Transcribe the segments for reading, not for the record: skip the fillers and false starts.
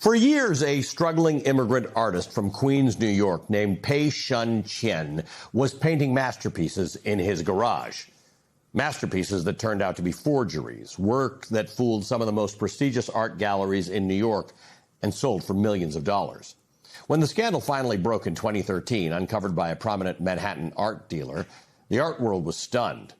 For years, a struggling immigrant artist from Queens, New York, named Pei Shun Qian, was painting masterpieces in his garage. Masterpieces that turned out to be forgeries, work that fooled some of the most prestigious art galleries in New York and sold for millions of dollars. When the scandal finally broke in 2013, uncovered by a prominent Manhattan art dealer, the art world was stunned.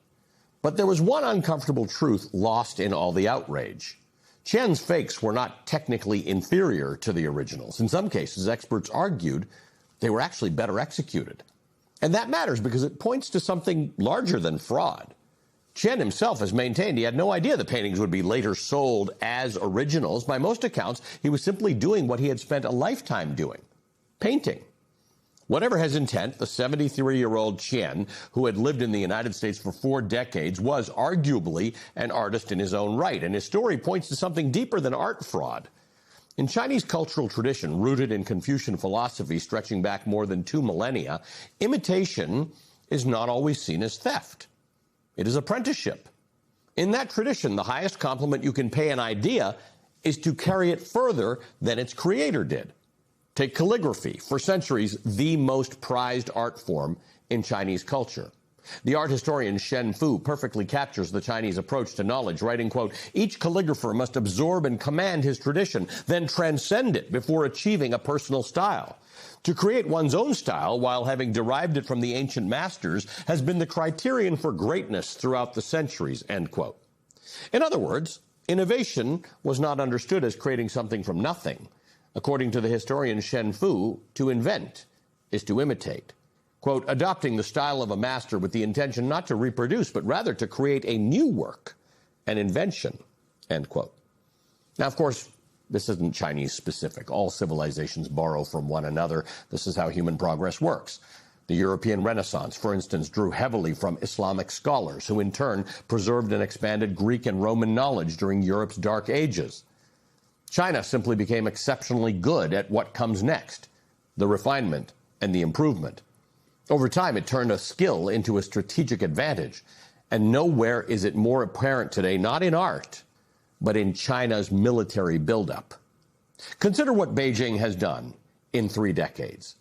But there was one uncomfortable truth lost in all the outrage. Qian's fakes were not technically inferior to the originals. In some cases, experts argued they were actually better executed. And that matters because it points to something larger than fraud. Qian himself has maintained he had no idea the paintings would be later sold as originals. By most accounts, he was simply doing what he had spent a lifetime doing, painting. Whatever his intent, the 73-year-old Qian, who had lived in the United States for 4 decades, was arguably an artist in his own right. And his story points to something deeper than art fraud. In Chinese cultural tradition, rooted in Confucian philosophy stretching back more than 2 millennia, imitation is not always seen as theft. It is apprenticeship. In that tradition, the highest compliment you can pay an idea is to carry it further than its creator did. Take calligraphy, for centuries the most prized art form in Chinese culture. The art historian Shen Fu perfectly captures the Chinese approach to knowledge, writing, quote, "Each calligrapher must absorb and command his tradition, then transcend it before achieving a personal style. To create one's own style while having derived it from the ancient masters has been the criterion for greatness throughout the centuries," end quote. In other words, innovation was not understood as creating something from nothing. According to the historian Shen Fu, to invent is to imitate. Quote, "Adopting the style of a master with the intention not to reproduce, but rather to create a new work, an invention," end quote. Now, of course, this isn't Chinese specific. All civilizations borrow from one another. This is how human progress works. The European Renaissance, for instance, drew heavily from Islamic scholars, who in turn preserved and expanded Greek and Roman knowledge during Europe's Dark Ages. China simply became exceptionally good at what comes next, the refinement and the improvement. Over time, it turned a skill into a strategic advantage, and nowhere is it more apparent today, not in art, but in China's military buildup. Consider what Beijing has done in 3 decades.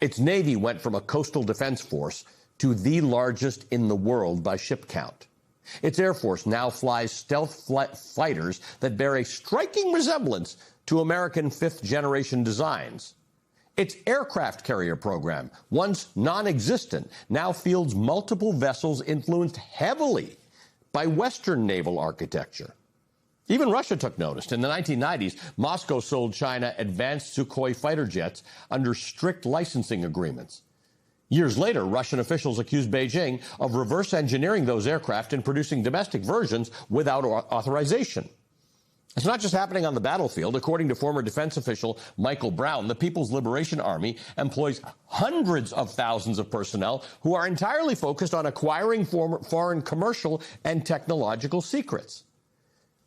Its navy went from a coastal defense force to the largest in the world by ship count. Its Air Force now flies stealth fighters that bear a striking resemblance to American 5th-generation designs. Its aircraft carrier program, once non-existent, now fields multiple vessels influenced heavily by Western naval architecture. Even Russia took notice. In the 1990s, Moscow sold China advanced Sukhoi fighter jets under strict licensing agreements. Years later, Russian officials accused Beijing of reverse engineering those aircraft and producing domestic versions without authorization. It's not just happening on the battlefield. According to former defense official Michael Brown, the People's Liberation Army employs hundreds of thousands of personnel who are entirely focused on acquiring foreign commercial and technological secrets.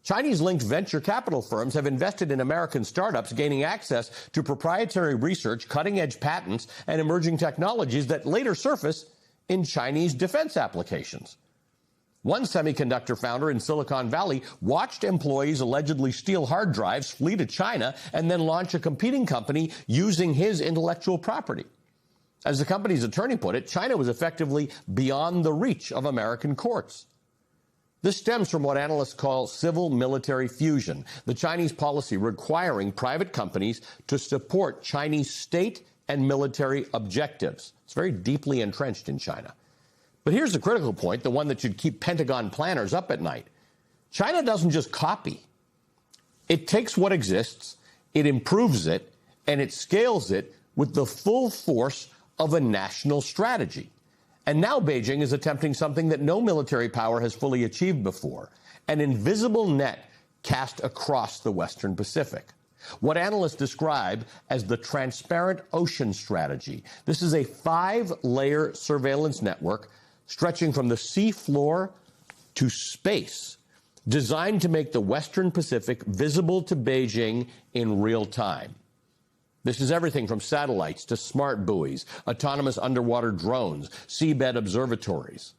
Chinese-linked venture capital firms have invested in American startups, gaining access to proprietary research, cutting-edge patents, and emerging technologies that later surface in Chinese defense applications. One semiconductor founder in Silicon Valley watched employees allegedly steal hard drives, flee to China, and then launch a competing company using his intellectual property. As the company's attorney put it, China was effectively beyond the reach of American courts. This stems from what analysts call civil-military fusion, the Chinese policy requiring private companies to support Chinese state and military objectives. It's very deeply entrenched in China. But here's the critical point, the one that should keep Pentagon planners up at night. China doesn't just copy. It takes what exists, it improves it, and it scales it with the full force of a national strategy. And now Beijing is attempting something that no military power has fully achieved before, an invisible net cast across the Western Pacific. What analysts describe as the transparent ocean strategy. This is a 5-layer surveillance network stretching from the sea floor to space, designed to make the Western Pacific visible to Beijing in real time. This is everything from satellites to smart buoys, autonomous underwater drones, seabed observatories.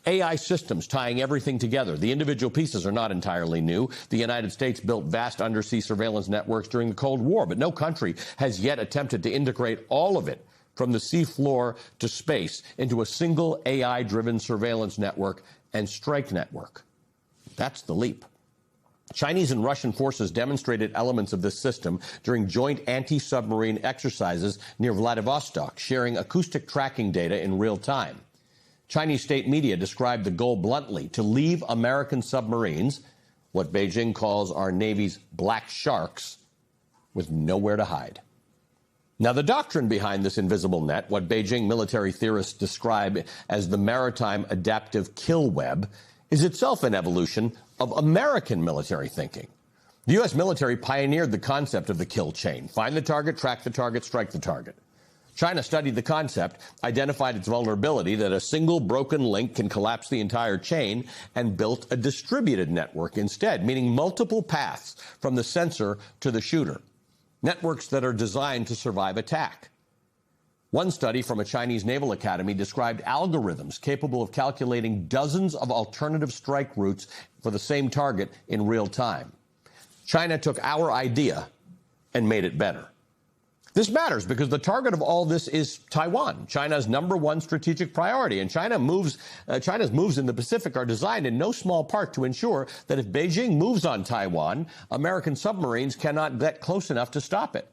AI systems tying everything together. The individual pieces are not entirely new. The United States built vast undersea surveillance networks during the Cold War, but no country has yet attempted to integrate all of it from the seafloor to space into a single AI-driven surveillance network and strike network. That's the leap. Chinese and Russian forces demonstrated elements of this system during joint anti-submarine exercises near Vladivostok, sharing acoustic tracking data in real time. Chinese state media described the goal bluntly: to leave American submarines, what Beijing calls our Navy's black sharks, with nowhere to hide. Now, the doctrine behind this invisible net, what Beijing military theorists describe as the maritime adaptive kill web, is itself an evolution of American military thinking. The U.S. military pioneered the concept of the kill chain: find the target, track the target, strike the target. China studied the concept, identified its vulnerability, that a single broken link can collapse the entire chain, and built a distributed network instead, meaning multiple paths from the sensor to the shooter, networks that are designed to survive attack. One study from a Chinese naval academy described algorithms capable of calculating dozens of alternative strike routes for the same target in real time. China took our idea and made it better. This matters because the target of all this is Taiwan, China's #1 strategic priority. And China's moves in the Pacific are designed in no small part to ensure that if Beijing moves on Taiwan, American submarines cannot get close enough to stop it.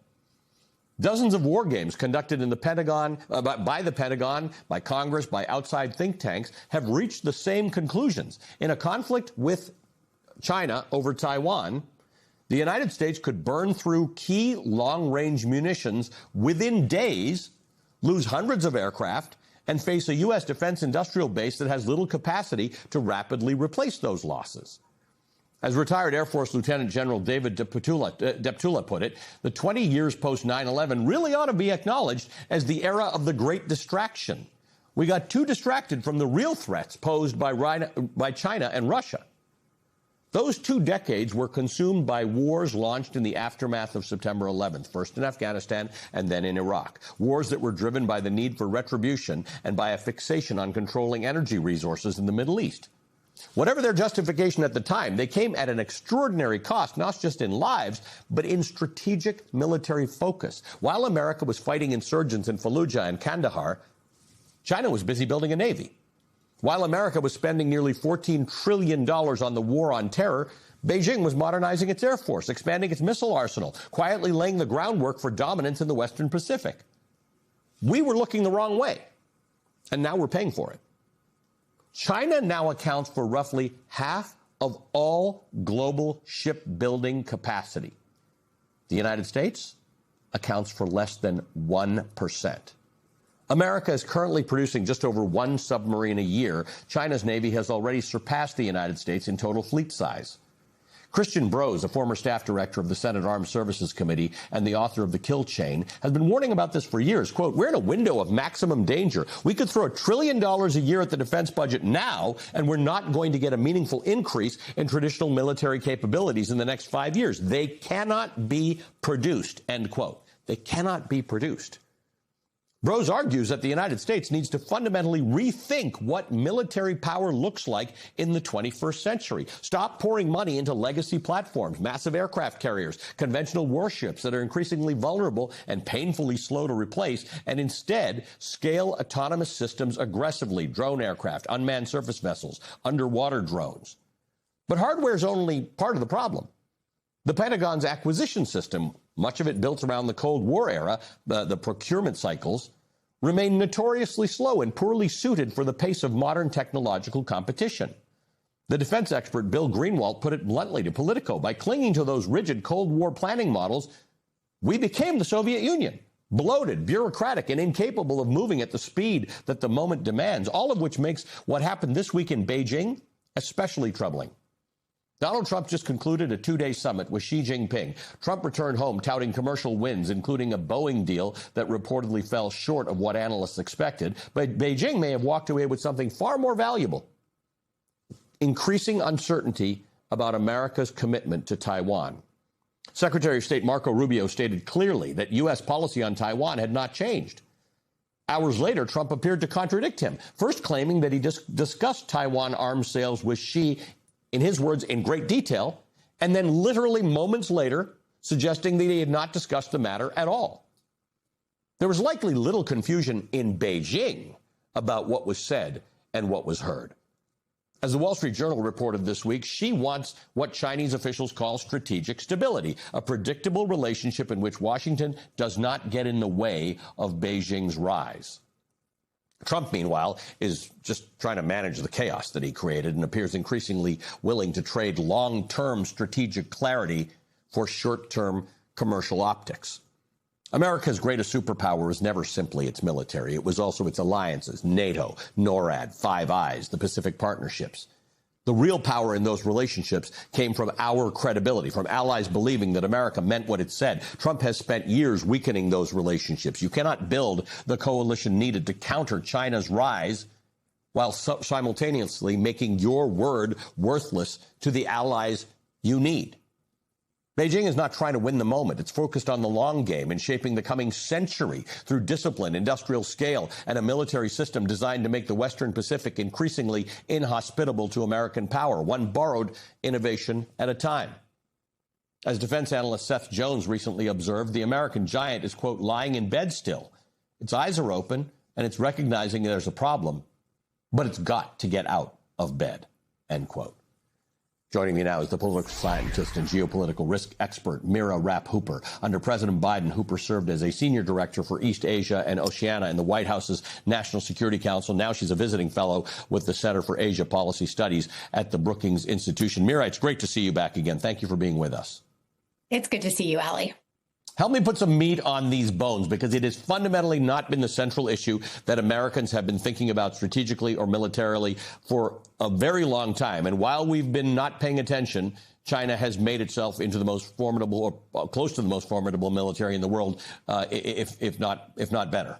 Dozens of war games conducted in the Pentagon, by the Pentagon, by Congress, by outside think tanks have reached the same conclusions. In a conflict with China over Taiwan, the United States could burn through key long-range munitions within days, lose hundreds of aircraft, and face a U.S. defense industrial base that has little capacity to rapidly replace those losses. As retired Air Force Lieutenant General David Deptula put it, the 20 years post 9/11 really ought to be acknowledged as the era of the Great Distraction. We got too distracted from the real threats posed by China and Russia. Those 2 decades were consumed by wars launched in the aftermath of September 11th, first in Afghanistan and then in Iraq. Wars that were driven by the need for retribution and by a fixation on controlling energy resources in the Middle East. Whatever their justification at the time, they came at an extraordinary cost, not just in lives, but in strategic military focus. While America was fighting insurgents in Fallujah and Kandahar, China was busy building a navy. While America was spending nearly $14 trillion on the war on terror, Beijing was modernizing its Air Force, expanding its missile arsenal, quietly laying the groundwork for dominance in the Western Pacific. We were looking the wrong way, and now we're paying for it. China now accounts for roughly half of all global shipbuilding capacity. The United States accounts for less than 1%. America is currently producing just over 1 submarine a year. China's Navy has already surpassed the United States in total fleet size. Christian Brose, a former staff director of the Senate Armed Services Committee and the author of The Kill Chain, has been warning about this for years. Quote, we're in a window of maximum danger. We could throw $1 trillion a year at the defense budget now, and we're not going to get a meaningful increase in traditional military capabilities in the next 5 years. They cannot be produced, end quote. They cannot be produced. Brose argues that the United States needs to fundamentally rethink what military power looks like in the 21st century. Stop pouring money into legacy platforms, massive aircraft carriers, conventional warships that are increasingly vulnerable and painfully slow to replace, and instead scale autonomous systems aggressively: drone aircraft, unmanned surface vessels, underwater drones. But hardware is only part of the problem. The Pentagon's acquisition system, much of it built around the Cold War era, the procurement cycles, remain notoriously slow and poorly suited for the pace of modern technological competition. The defense expert Bill Greenwald put it bluntly to Politico: by clinging to those rigid Cold War planning models, we became the Soviet Union, bloated, bureaucratic, and incapable of moving at the speed that the moment demands, all of which makes what happened this week in Beijing especially troubling. Donald Trump just concluded a 2-day summit with Xi Jinping. Trump returned home touting commercial wins, including a Boeing deal that reportedly fell short of what analysts expected. But Beijing may have walked away with something far more valuable: increasing uncertainty about America's commitment to Taiwan. Secretary of State Marco Rubio stated clearly that U.S. policy on Taiwan had not changed. Hours later, Trump appeared to contradict him, first claiming that he discussed Taiwan arms sales with Xi, in his words, in great detail, and then literally moments later, suggesting that he had not discussed the matter at all. There was likely little confusion in Beijing about what was said and what was heard. As the Wall Street Journal reported this week, Xi wants what Chinese officials call strategic stability, a predictable relationship in which Washington does not get in the way of Beijing's rise. Trump, meanwhile, is just trying to manage the chaos that he created and appears increasingly willing to trade long-term strategic clarity for short-term commercial optics. America's greatest superpower was never simply its military. It was also its alliances, NATO, NORAD, Five Eyes, the Pacific Partnerships. The real power in those relationships came from our credibility, from allies believing that America meant what it said. Trump has spent years weakening those relationships. You cannot build the coalition needed to counter China's rise while simultaneously making your word worthless to the allies you need. Beijing is not trying to win the moment. It's focused on the long game and shaping the coming century through discipline, industrial scale, and a military system designed to make the Western Pacific increasingly inhospitable to American power, one borrowed innovation at a time. As defense analyst Seth Jones recently observed, the American giant is, quote, lying in bed still. Its eyes are open, and it's recognizing there's a problem, but it's got to get out of bed, end quote. Joining me now is the political scientist and geopolitical risk expert, Mira Rapp-Hooper. Under President Biden, Hooper served as a senior director for East Asia and Oceania in the White House's National Security Council. Now she's a visiting fellow with the Center for Asia Policy Studies at the Brookings Institution. Mira, it's great to see you back again. Thank you for being with us. It's good to see you, Ali. Help me put some meat on these bones, because it has fundamentally not been the central issue that Americans have been thinking about strategically or militarily for a very long time. And while we've been not paying attention, China has made itself into the most formidable, or close to the most formidable military in the world, if not better.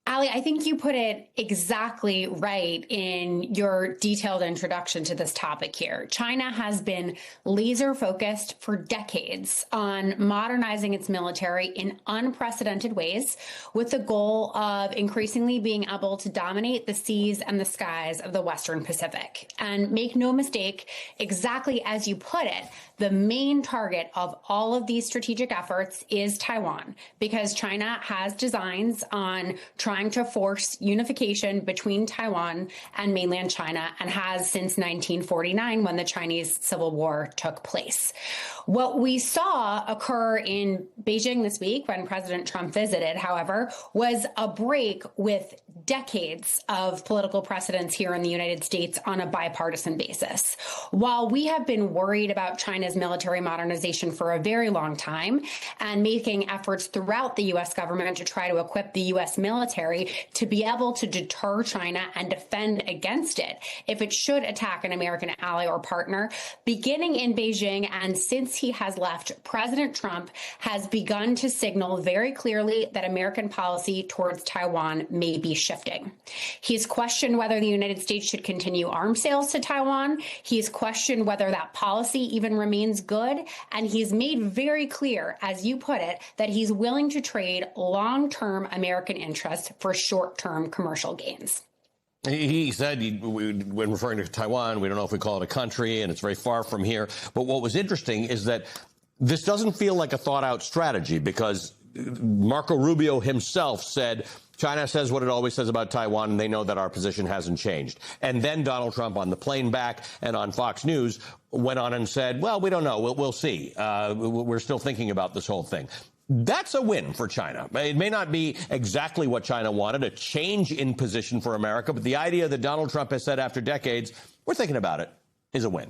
Ali, I think you put it exactly right in your detailed introduction to this topic here. China has been laser focused for decades on modernizing its military in unprecedented ways, with the goal of increasingly being able to dominate the seas and the skies of the Western Pacific. And make no mistake, exactly as you put it, the main target of all of these strategic efforts is Taiwan, because China has designs on trying to force unification between Taiwan and mainland China, and has since 1949, when the Chinese Civil War took place. What we saw occur in Beijing this week when President Trump visited, however, was a break with decades of political precedents here in the United States on a bipartisan basis. While we have been worried about China's military modernization for a very long time and making efforts throughout the U.S. government to try to equip the U.S. military to be able to deter China and defend against it if it should attack an American ally or partner, beginning in Beijing and since he has left, President Trump has begun to signal very clearly that American policy towards Taiwan may be shifting. He's questioned whether the United States should continue arms sales to Taiwan. He's questioned whether that policy even remains good. And he's made very clear, as you put it, that he's willing to trade long-term American interests for short-term commercial gains. He said, when referring to Taiwan, we don't know if we call it a country, and it's very far from here. But what was interesting is that this doesn't feel like a thought-out strategy, because Marco Rubio himself said, China says what it always says about Taiwan, and they know that our position hasn't changed. And then Donald Trump, on the plane back and on Fox News, went on and said, well, we don't know. We'll see. We're still thinking about this whole thing. That's a win for China. It may not be exactly what China wanted, a change in position for America, but the idea that Donald Trump has said after decades, we're thinking about it, is a win.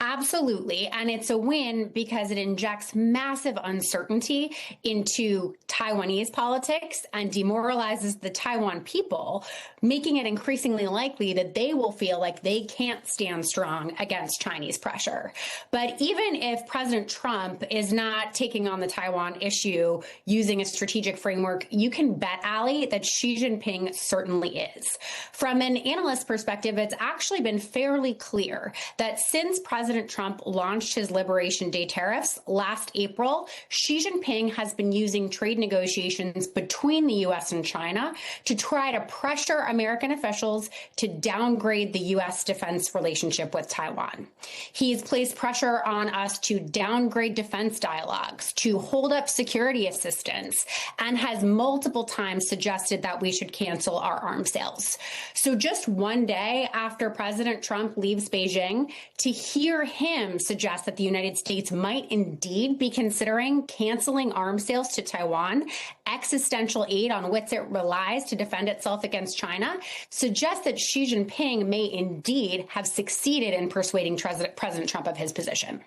Absolutely. And it's a win because it injects massive uncertainty into Taiwanese politics and demoralizes the Taiwan people, making it increasingly likely that they will feel like they can't stand strong against Chinese pressure. But even if President Trump is not taking on the Taiwan issue using a strategic framework, you can bet, Ali, that Xi Jinping certainly is. From an analyst perspective, it's actually been fairly clear that since President President Trump launched his Liberation Day tariffs last April, Xi Jinping has been using trade negotiations between the U.S. and China to try to pressure American officials to downgrade the U.S. defense relationship with Taiwan. He's placed pressure on us to downgrade defense dialogues, to hold up security assistance, and has multiple times suggested that we should cancel our arms sales. So just one day after President Trump leaves Beijing, to hear him suggest that the United States might indeed be considering canceling arms sales to Taiwan, existential aid on which it relies to defend itself against China, suggests that Xi Jinping may indeed have succeeded in persuading President Trump of his position.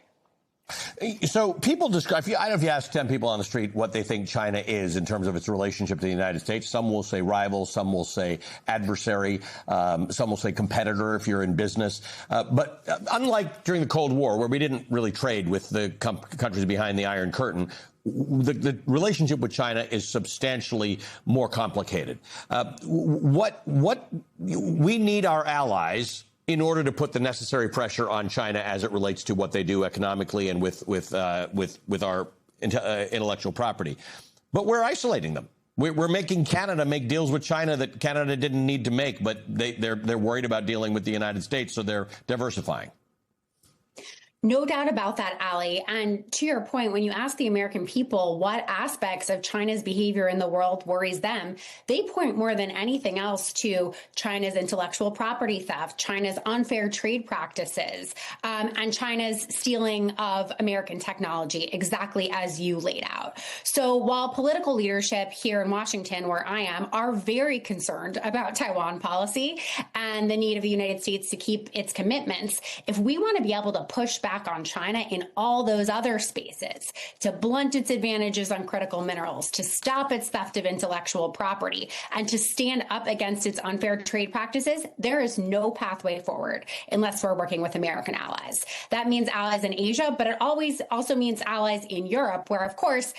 So people describe, I don't know if you ask 10 people on the street what they think China is in terms of its relationship to the United States. Some will say rival, some will say adversary, some will say competitor if you're in business. But unlike during the Cold War, where we didn't really trade with the countries behind the Iron Curtain, the relationship with China is substantially more complicated. We need our allies in order to put the necessary pressure on China as it relates to what they do economically and with our intellectual property. But we're isolating them. We're making Canada make deals with China that Canada didn't need to make, but they're worried about dealing with the United States, so they're diversifying. No doubt about that, Ali. And to your point, when you ask the American people what aspects of China's behavior in the world worries them, they point more than anything else to China's intellectual property theft, China's unfair trade practices, and China's stealing of American technology, exactly as you laid out. So while political leadership here in Washington, where I am, are very concerned about Taiwan policy and the need of the United States to keep its commitments, if we want to be able to push back on China in all those other spaces, to blunt its advantages on critical minerals, to stop its theft of intellectual property, and to stand up against its unfair trade practices, there is no pathway forward unless we're working with American allies. That means allies in Asia, but it always also means allies in Europe, where, of course,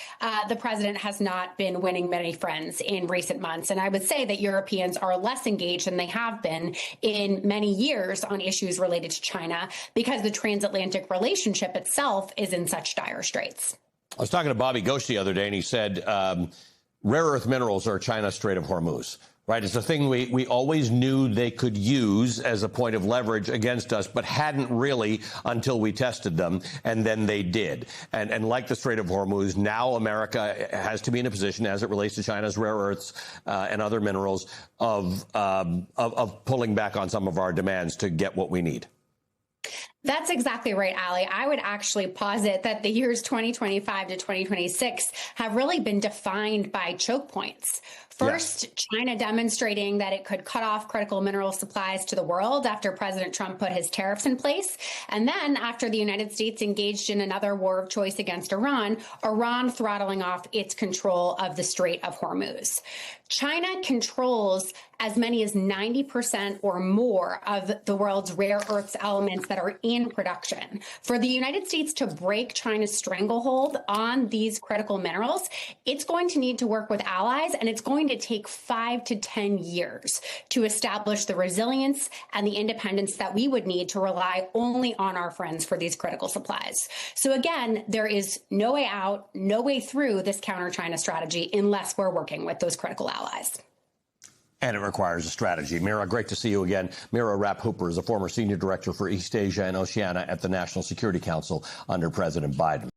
the president has not been winning many friends in recent months. And I would say that Europeans are less engaged than they have been in many years on issues related to China because the transatlantic relationship itself is in such dire straits. I was talking to Bobby Ghosh the other day, and he said rare earth minerals are China's Strait of Hormuz. Right. It's a thing we always knew they could use as a point of leverage against us, but hadn't really until we tested them. And then they did. And like the Strait of Hormuz, now America has to be in a position, as it relates to China's rare earths and other minerals, of pulling back on some of our demands to get what we need. That's exactly right, Ali. I would actually posit that the years 2025 to 2026 have really been defined by choke points. First, China demonstrating that it could cut off critical mineral supplies to the world after President Trump put his tariffs in place. And then after the United States engaged in another war of choice against Iran, Iran throttling off its control of the Strait of Hormuz. China controls as many as 90% or more of the world's rare earths elements that are in production. For the United States to break China's stranglehold on these critical minerals, it's going to need to work with allies, and it's going to take 5 to 10 years to establish the resilience and the independence that we would need to rely only on our friends for these critical supplies. So again, there is no way out, no way through this counter-China strategy unless we're working with those critical allies. And it requires a strategy. Mira, great to see you again. Mira Rapp-Hooper is a former senior director for East Asia and Oceania at the National Security Council under President Biden.